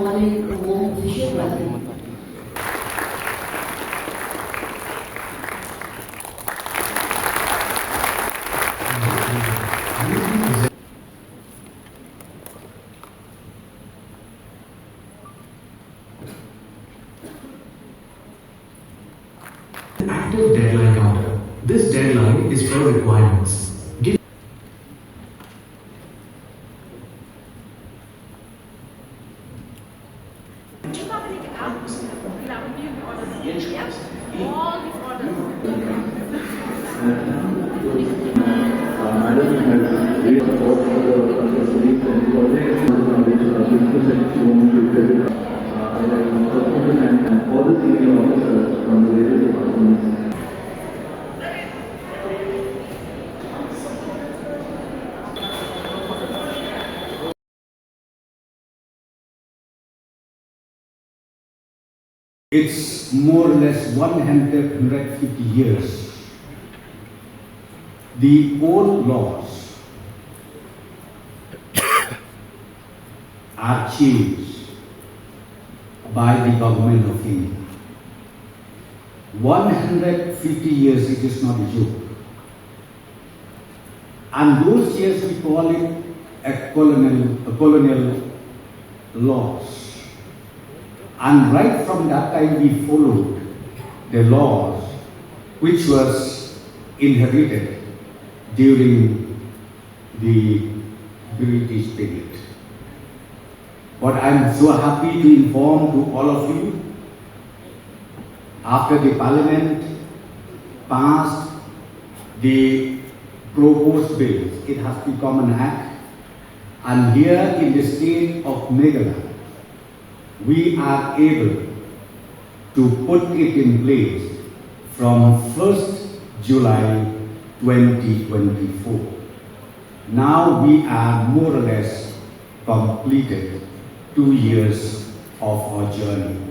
boleh umum position berarti. Active deadline counter. This deadline is for requirements. It's more or less 150 years. The old laws are changed by the government of India. 150 years, it is not a joke. And those years we call it a colonial laws. And right from that time we followed the laws which was inherited during the British period. But I'm so happy to inform to all of you, after the Parliament passed the proposed bill, it has become an act, and here in the state of Meghalaya, we are able to put it in place from 1st July 2024. Now we are more or less completed 2 years of our journey.